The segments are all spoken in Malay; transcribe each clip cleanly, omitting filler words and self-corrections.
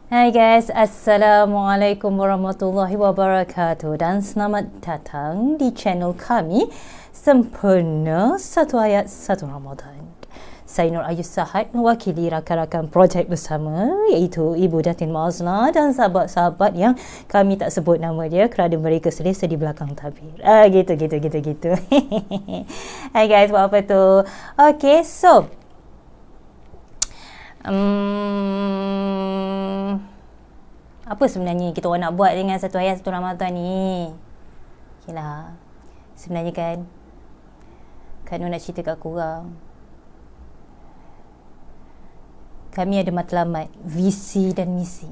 Hai guys, Assalamualaikum warahmatullahi wabarakatuh dan selamat datang di channel kami Sempurna Satu Ayat Satu Ramadan. Saya Nur Ayu Sahad mewakili rakan-rakan projek bersama iaitu Ibu Datin Mazla dan sahabat-sahabat yang kami tak sebut nama dia kerana mereka selesa di belakang tabir. Gitu. Hai guys, buat apa tu? Okay, so apa sebenarnya kita orang nak buat dengan satu ayat satu Ramadan ni? Okeylah. Sebenarnya kan Kak Nur nak cerita kat korang. Kami ada matlamat, visi dan misi.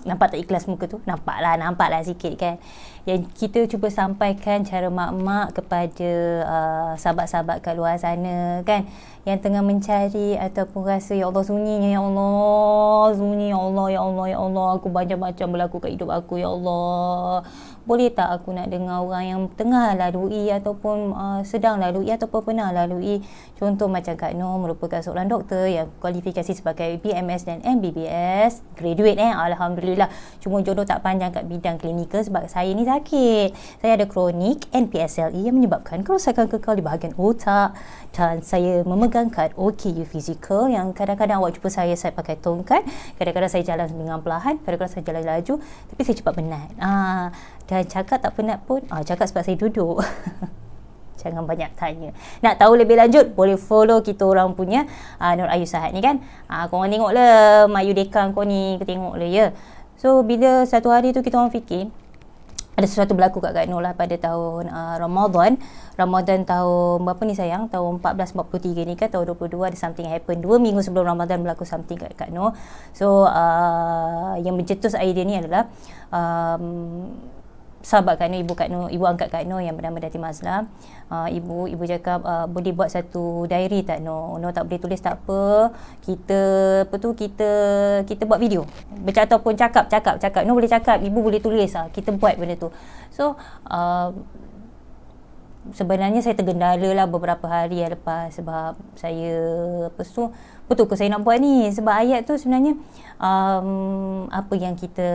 Nampak tak ikhlas muka tu? Nampaklah sikit kan. Yang kita cuba sampaikan cara mak-mak kepada sahabat-sahabat kat luar sana kan, yang tengah mencari ataupun rasa ya Allah sunyinya, ya Allah sunyi, ya Allah aku banyak macam berlaku kat hidup aku, ya Allah boleh tak aku nak dengar orang yang tengah lalui ataupun sedang lalui ataupun pernah lalui. Contoh macam Kak Nur merupakan seorang doktor yang kualifikasi sebagai BMS dan MBBS, graduate Alhamdulillah. Cuma jodoh tak panjang kat bidang klinikal sebab saya ni sakit. Saya ada kronik NPSLE yang menyebabkan kerosakan kekal di bahagian otak dan saya memegangkan OKU fizikal yang kadang-kadang awak jumpa saya pakai tongkat, kadang-kadang saya jalan dengan perlahan, kadang-kadang saya jalan laju, tapi saya cepat penat. Dan cakap tak penat pun, cakap sebab saya duduk. Jangan banyak tanya. Nak tahu lebih lanjut, boleh follow kita orang punya Nur Ayu Sahad ni kan. Korang tengok lah Mayu Dekang kau ni, tengok lah ya. So bila satu hari tu kita orang fikir ada sesuatu berlaku kat Kak Nur lah pada tahun Ramadan tahun berapa ni sayang, tahun 1443 ni kan, tahun 22 ada something happen. 2 minggu sebelum Ramadan berlaku something kat Kak Nur. So yang mencetus idea ni adalah sahabat Kak Nur, ibu angkat Kak Nur yang bernama Datin Mazla. Ibu cakap boleh buat satu diary tak Nur? Nur tak boleh tulis tak apa. Kita buat video. Bercakap ataupun cakap. Nur boleh cakap, ibu boleh tulis kita buat benda tu. So sebenarnya saya tergendala lah beberapa hari lepas sebab saya betul ke saya nak buat ni, sebab ayat tu sebenarnya apa yang kita,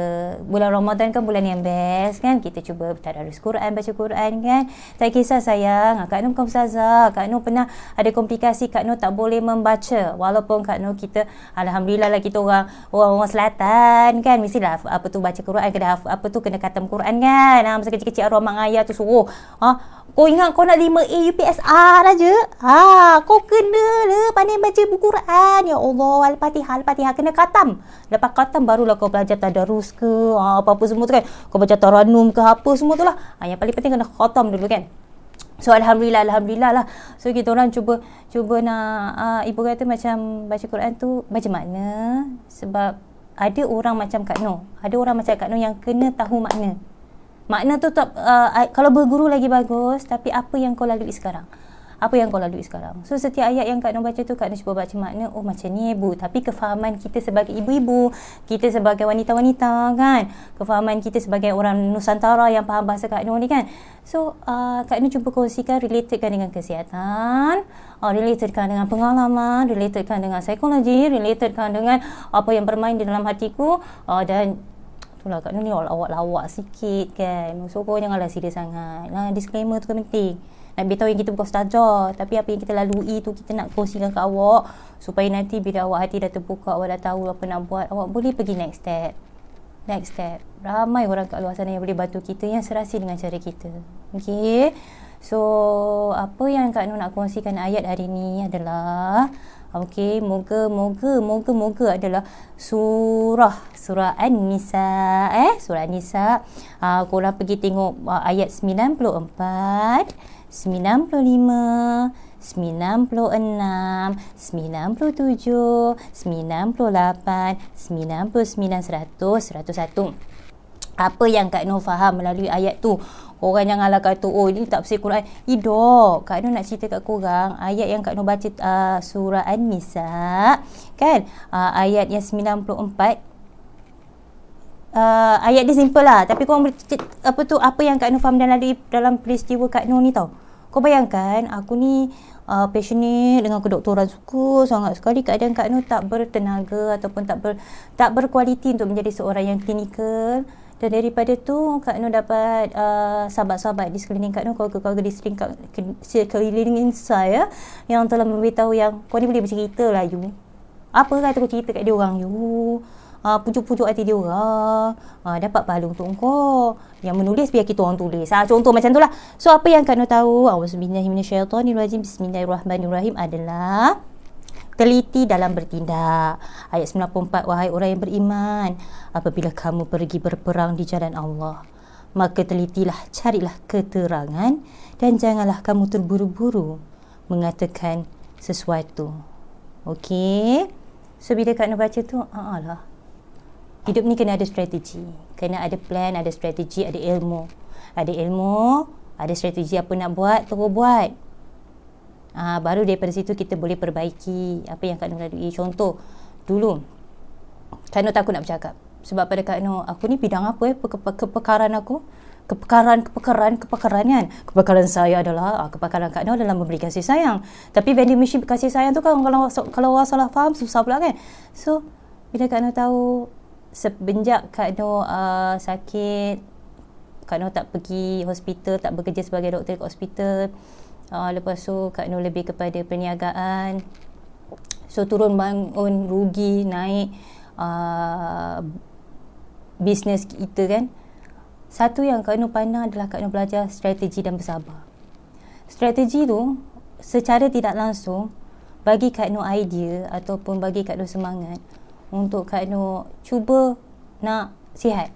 bulan Ramadan kan bulan yang best kan, kita cuba tadarus Quran, baca Quran kan. Tak kisah sayang, Kak Nur bukan ustazah, Kak Nur pernah ada komplikasi, Kak Nur tak boleh membaca, walaupun Kak Nur kita Alhamdulillah lah, kita orang selatan kan, mestilah baca Quran kena khatam Quran kan. Masa kecil-kecil arwah mak ayah tu suruh kau ingat kau nak 5A UPSR aja, kau kena lah pandai baca buku Quran. Ya Allah, Al-Fatihah kena khatam. Lepas khatam barulah kau belajar tadarus ke apa-apa semua tu kan, kau baca taranum ke apa semua tu lah. Yang paling penting kena khatam dulu kan. So Alhamdulillah lah. So kita orang cuba nak ibu kata macam baca Quran tu macam mana, sebab ada orang macam Kak Nur, yang kena tahu makna tu tak, kalau berguru lagi bagus, tapi apa yang kau lalui sekarang. So setiap ayat yang Kak Nur baca tu, Kak Nur cuba baca makna, macam ni ibu. Tapi kefahaman kita sebagai ibu-ibu, kita sebagai wanita-wanita kan, kefahaman kita sebagai orang Nusantara yang faham bahasa Kak Nur ni kan. So Kak Nur cuba kongsikan, relatedkan dengan kesihatan, relatedkan dengan pengalaman, relatedkan dengan psikologi, relatedkan dengan apa yang bermain di dalam hatiku, dan itulah Kak Nur ni lawak sikit kan. So kau janganlah serius sangat. Disclaimer tu kan penting. Nak beritahu yang kita bukan ustazah, tapi apa yang kita lalui tu kita nak kongsikan kat awak, supaya nanti bila awak hati dah terbuka, awak dah tahu apa nak buat, awak boleh pergi next step. Ramai orang kat luar sana yang boleh bantu kita, yang serasi dengan cara kita. Okay. So apa yang Kak Nur nak kongsikan ayat hari ni adalah moga adalah surah An-Nisa. Surah An-Nisa. Korang pergi tengok ayat 94, 95, 96, 97, 98, 99, 100, 101. Apa yang Kak Nur faham melalui ayat tu. Orang janganlah kata ini tak bersih Quran. Kak Nur nak cerita kat korang ayat yang Kak Nur baca surah An-Nisa kan, ayat yang 94. Ayat dia simple lah, tapi korang apa yang Kak Nur faham dalam peristiwa Kak Nur ni tau. Kau bayangkan, aku ni passionate dengan kedoktoran, suka sangat sekali. Kadang Kak Nur tak bertenaga ataupun tak berkualiti untuk menjadi seorang yang klinikal. Dan daripada tu Kak Nur dapat sahabat-sahabat di sekeliling Kak Nur, keluarga-keluarga di sekeliling saya yang telah memberitahu yang kau ni boleh bercerita lah you. Apa kata kau cerita kat dia orang you, pujuk-pujuk hati dia orang, dapat pahala untuk kau. Yang menulis biar kita orang tulis. Contoh macam tu lah. So apa yang Kak Nur tahu, Auzubillahiminasyaitanirrajim, Bismillahirrahmanirrahim adalah teliti dalam bertindak. Ayat 94, wahai orang yang beriman, apabila kamu pergi berperang di jalan Allah, maka telitilah, carilah keterangan dan janganlah kamu terburu-buru mengatakan sesuatu. Okey. So bila Kak Nur baca tu, lah. Hidup ni kena ada strategi. Kena ada plan, ada strategi, ada ilmu. Ada ilmu, ada strategi apa nak buat, terus buat. Baru daripada situ kita boleh perbaiki apa yang Kak Nur lalui. Contoh, dulu Kak Nur takut nak bercakap. Sebab pada Kak Nur, aku ni bidang apa kepakaran aku? Kepakaran kan. Kepakaran saya adalah, kepakaran Kak Nur adalah memberi kasih sayang. Tapi vending machine kasih sayang tu kan, kalau orang salah faham, susah pula kan. So, bila Kak Nur tahu, semenjak Kak Nur sakit, Kak Nur tak pergi hospital, tak bekerja sebagai doktor kat hospital. Lepas tu Kak Nur lebih kepada perniagaan. So turun bangun, rugi, naik bisnes kita kan. Satu yang Kak Nur pandang adalah Kak Nur belajar strategi dan bersabar. Strategi tu secara tidak langsung bagi Kak Nur idea ataupun bagi Kak Nur semangat untuk Kak Nur cuba nak sihat.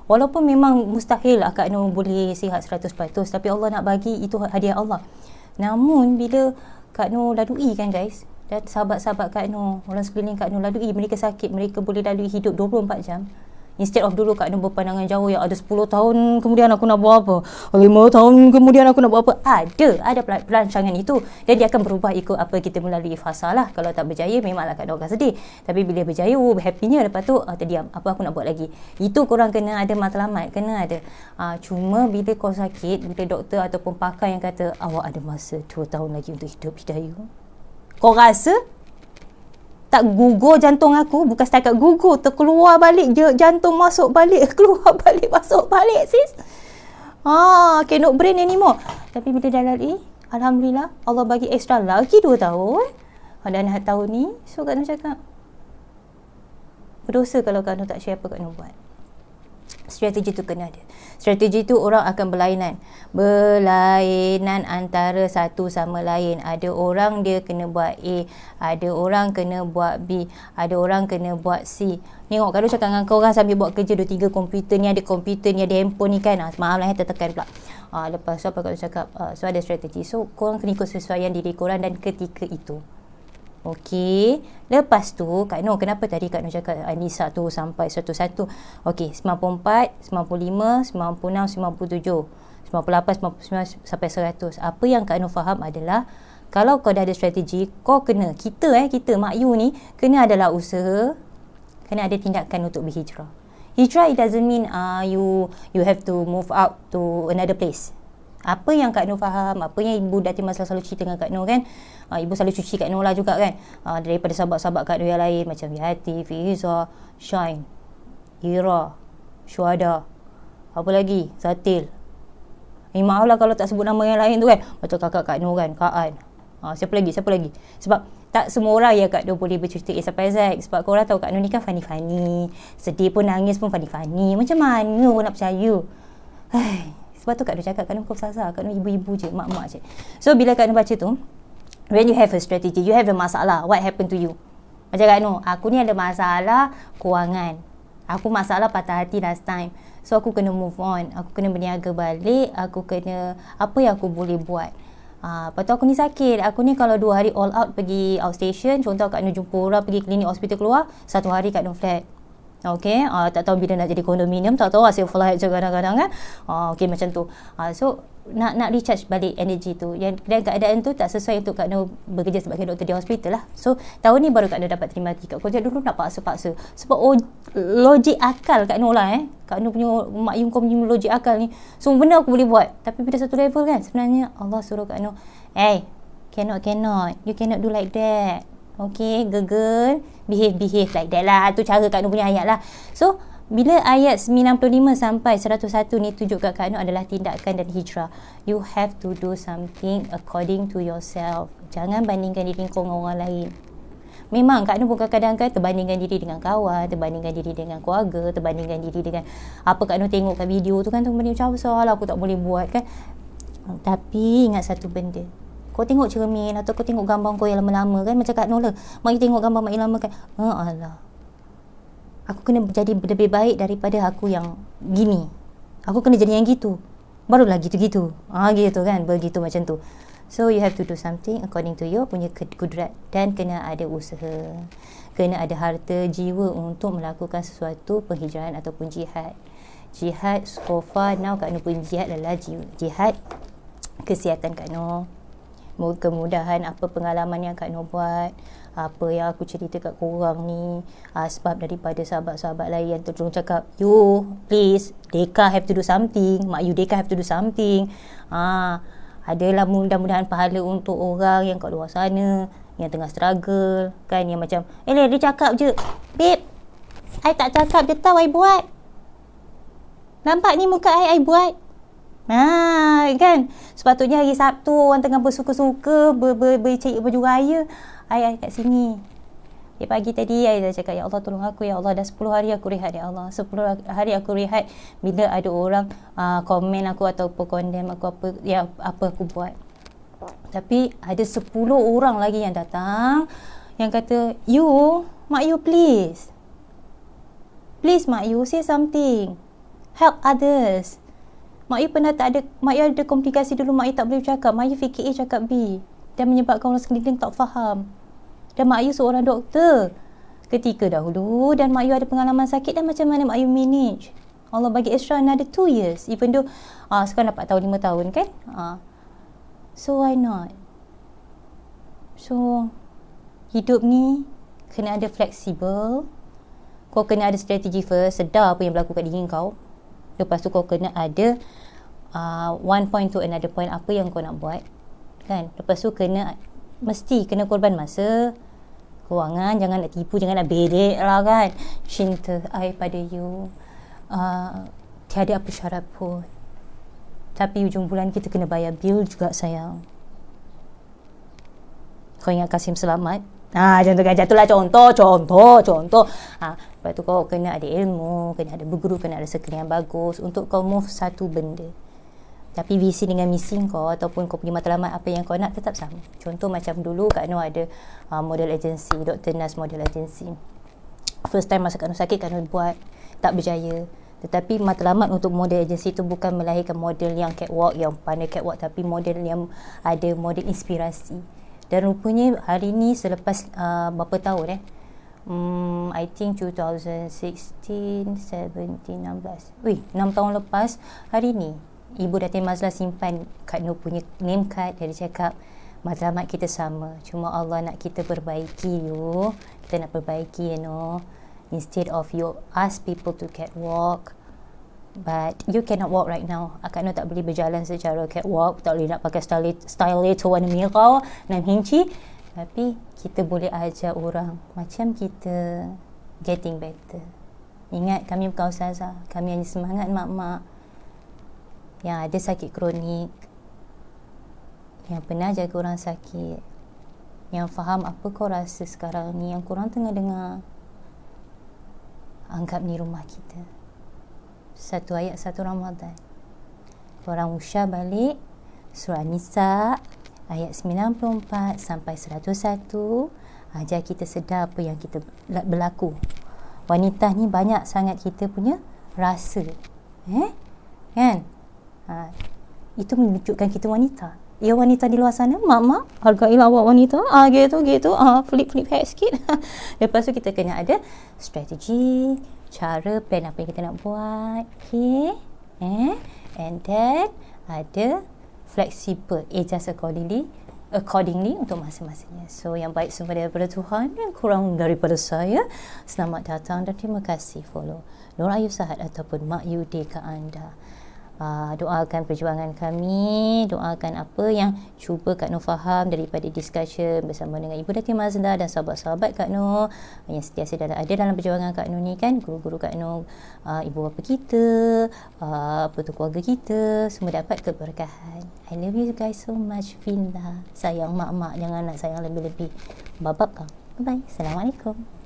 Walaupun memang mustahil lah Kak Nur boleh sihat 100%, tapi Allah nak bagi, itu hadiah Allah. Namun bila Kak Nur lalui kan guys, dan sahabat-sahabat Kak Nur, orang sekeliling Kak Nur lalui, mereka sakit, mereka boleh lalui hidup 24 jam. Instead of dulu Kak Nur berpandangan jauh yang ada 10 tahun kemudian aku nak buat apa, 5 tahun kemudian aku nak buat apa. Ada perancangan itu dan dia akan berubah ikut apa kita melalui fasa lah. Kalau tak berjaya memanglah Kak Nur akan sedih, tapi bila berjaya happynya. Lepas tu terdiam, apa aku nak buat lagi. Itu korang kena ada matlamat, kena ada. Cuma bila kau sakit, bila doktor ataupun pakar yang kata awak ada masa 2 tahun lagi untuk hidup, Hidayu, kau rasa tak gugur jantung aku? Bukan setakat gugur, terkeluar balik jantung, masuk balik, keluar balik, masuk balik sis. Cannot brain anymore. Tapi bila dah lalui, alhamdulillah Allah bagi extra lagi 2 tahun. Dan tahun ni, so Kak Nur cakap berdosa kalau Kak Nur tak share apa Kak Nur buat. Strategi tu kena ada. Strategi tu orang akan berlainan antara satu sama lain. Ada orang dia kena buat A, ada orang kena buat B, ada orang kena buat C. Tengok kalau cakap dengan kau orang sambil buat kerja 2-3 komputer, ni ada komputer, ni ada handphone ni kan. Maaf lah tertekan pula. Lepas tu apa kalau cakap, so ada strategi. So korang kena ikut sesuaian diri korang dan ketika itu. Okey, lepas tu Kak Nur, kenapa tadi Kak Nur cakap Anissa tu sampai 101? Okey, 94, 95, 96, 97, 98, 99 sampai 100. Apa yang Kak Nur faham adalah kalau kau dah ada strategi, kau kena, kita Mak Yu ni kena adalah usaha, kena ada tindakan untuk berhijrah. Hijrah it doesn't mean you have to move out to another place. Apa yang Kak Nur faham, apa yang Ibu Datin Mas selalu cerita dengan Kak Nur kan, Ibu selalu cuci Kak Nur lah juga kan, daripada sahabat-sahabat Kak Nur yang lain macam Yati, Fiza, Shine, Ira, Syuhada, apa lagi, Zatil. Maaf lah kalau tak sebut nama yang lain tu kan, macam kakak Kak Nur kan, Kak An, siapa lagi. Sebab tak semua orang yang Kak Nur boleh bercerita A sampai Z. Sebab korang tahu Kak Nur ni kan funny-funny, sedih pun nangis pun funny-funny. Macam mana orang nak percaya? Sebab tu Kak Nur cakap, Kak Nur ustazah, Kak Nur ibu-ibu je, mak-mak je. So bila Kak Nur baca tu, when you have a strategy, you have a masalah, what happened to you? Macam Kak Nur, aku ni ada masalah kewangan, aku masalah patah hati last time, so aku kena move on, aku kena berniaga balik, aku kena, apa yang aku boleh buat. Lepas tu aku ni sakit, aku ni kalau 2 hari all out pergi outstation, contoh Kak Nur jumpa orang pergi klinik hospital keluar, 1 hari Kak Nur flat. Tak tahu bila nak jadi kondominium, tak tahu hasil flight je kadang-kadang kan. Macam tu. So nak recharge balik energy tu. Yang keadaan tu tak sesuai untuk Kak Nur bekerja sebagai doktor di hospital lah. So tahun ni baru Kak Nur dapat terima hati. Kak Nur dulu nak paksa-paksa sebab logik akal Kak Nur lah Kak Nur punya Mak Yung kau punya logik akal ni semua benda aku boleh buat. Tapi pada satu level kan sebenarnya Allah suruh Kak Nur, cannot, you cannot do like that. Okay, girl, behave like that lah. Tu cara Kak Nur punya ayat lah. So bila ayat 95 sampai 101 ni tunjuk kat Kak Nur adalah tindakan dan hijrah. You have to do something according to yourself. Jangan bandingkan diri kau dengan orang lain. Memang Kak Nur pun kadang-kadang terbandingkan diri dengan kawan, terbandingkan diri dengan keluarga, terbandingkan diri dengan apa Kak Nur tengok kat video tu kan, terbanding macam salah aku tak boleh buat kan. Tapi ingat satu benda, kau tengok cermin atau kau tengok gambar kau yang lama-lama kan, macam Kak Nur lah, mak tengok gambar mak yang lama kan, Allah, aku kena jadi lebih baik daripada aku yang gini. Aku kena jadi yang gitu. Barulah gitu-gitu. Gitu kan. Begitu macam tu. So you have to do something according to your punya kudrat. Dan kena ada usaha. Kena ada harta jiwa untuk melakukan sesuatu penghijrahan ataupun jihad. Jihad so far now Kak Nur pun jihad adalah jihad kesihatan Kak Nur. Kemudahan apa pengalaman yang Kak Nur buat, apa yang aku cerita kat korang ni, sebab daripada sahabat-sahabat lain yang terus cakap, you please, Deka have to do something, mak you Deka have to do something. Adalah mudah-mudahan pahala untuk orang yang kat luar sana yang tengah struggle kan, yang macam dia cakap je, babe, I tak cakap, dia tahu I buat. Nampak ni muka I buat. Kan, sepatutnya hari Sabtu orang tengah bersuka-suka bercari baju raya, I kat sini. Pagi tadi I dah cakap, ya Allah tolong aku, ya Allah dah 10 hari aku rehat, ya Allah 10 hari aku rehat. Bila ada orang komen aku ataupun condemn aku apa aku buat. Tapi ada 10 orang lagi yang datang yang kata, mak you please mak you say something, help others. Mak you pernah tak ada, mak you ada komplikasi dulu, mak you tak boleh cakap, mak you fikir A cakap B dan menyebabkan orang sekeliling tak faham. Dan mak you seorang doktor ketika dahulu dan mak you ada pengalaman sakit, dan macam mana mak you manage. Allah bagi extra another 2 years, even though sekarang dapat tahun 5 tahun kan. So why not? So hidup ni kena ada fleksibel. Kau kena ada strategi first, sedar apa yang berlaku kat diri kau. Lepas tu kau kena ada one point to another point, apa yang kau nak buat kan. Lepas tu mesti kena korban masa, kewangan, jangan nak tipu, jangan nak bedek lah kan. Cinta I pada you tiada apa syarat pun, tapi ujung bulan kita kena bayar bil juga sayang. Kau ingat Kasim Selamat? Contoh kan, jatuhlah contoh. Lepas tu kau kena ada ilmu, kena ada berguru, kena ada circle yang bagus untuk kau move satu benda. Tapi visi dengan misi kau ataupun kau punya matlamat apa yang kau nak tetap sama. Contoh macam dulu Kak Nur ada model agency, Dr. Nas model agency. First time masa Kak Nur sakit, Kak Nur buat, tak berjaya. Tetapi matlamat untuk model agency tu bukan melahirkan model yang catwalk, yang pandai catwalk, tapi model yang ada model inspirasi. Dan rupanya hari ni selepas berapa tahun I think 2016, 17, 16. 6 tahun lepas hari ni Ibu Datin Mazlah simpan Kak Nur punya name card. Dia cakap matlamat kita sama, cuma Allah nak kita perbaiki kita nak perbaiki instead of you ask people to catwalk, but you cannot walk right now. Kak Nur tak boleh berjalan secara catwalk, tak boleh nak pakai stylator warna merah 6 inci, tapi kita boleh ajar orang macam kita getting better. Ingat, kami bukan ustazah, kami hanya semangat mak-mak yang ada sakit kronik, yang pernah jaga orang sakit, yang faham apa kau rasa sekarang ni, yang korang tengah dengar. Anggap ni rumah kita. Satu ayat satu Ramadan, korang usyah balik surah Nisa ayat 94 sampai 101. Ajar kita sedar apa yang kita berlaku. Wanita ni banyak sangat kita punya rasa, kan? Itu menunjukkan kita wanita. Ya, wanita di luar sana, mak-mak, hargailah awak wanita. Gitu. Flip head sikit. Lepas tu kita kena ada strategi, cara, plan apa yang kita nak buat. Okay? And then ada fleksibel, adjust accordingly untuk masa-masanya. So yang baik semua daripada Tuhan, yang kurang daripada saya. Selamat datang dan terima kasih follow Nur Ayu Sahad ataupun Mak Yude ke anda. Doakan perjuangan kami, doakan apa yang cuba Kak Nur faham daripada discussion bersama dengan Ibu Datin Mazda dan sahabat-sahabat Kak Nur yang sentiasa ada dalam perjuangan Kak Nur ni kan, guru-guru Kak Nur, ibu bapa kita, keluarga kita, semua dapat keberkahan. I love you guys so much, Finda. Sayang mak-mak, jangan nak sayang lebih-lebih. Babak kau. Bye-bye. Assalamualaikum.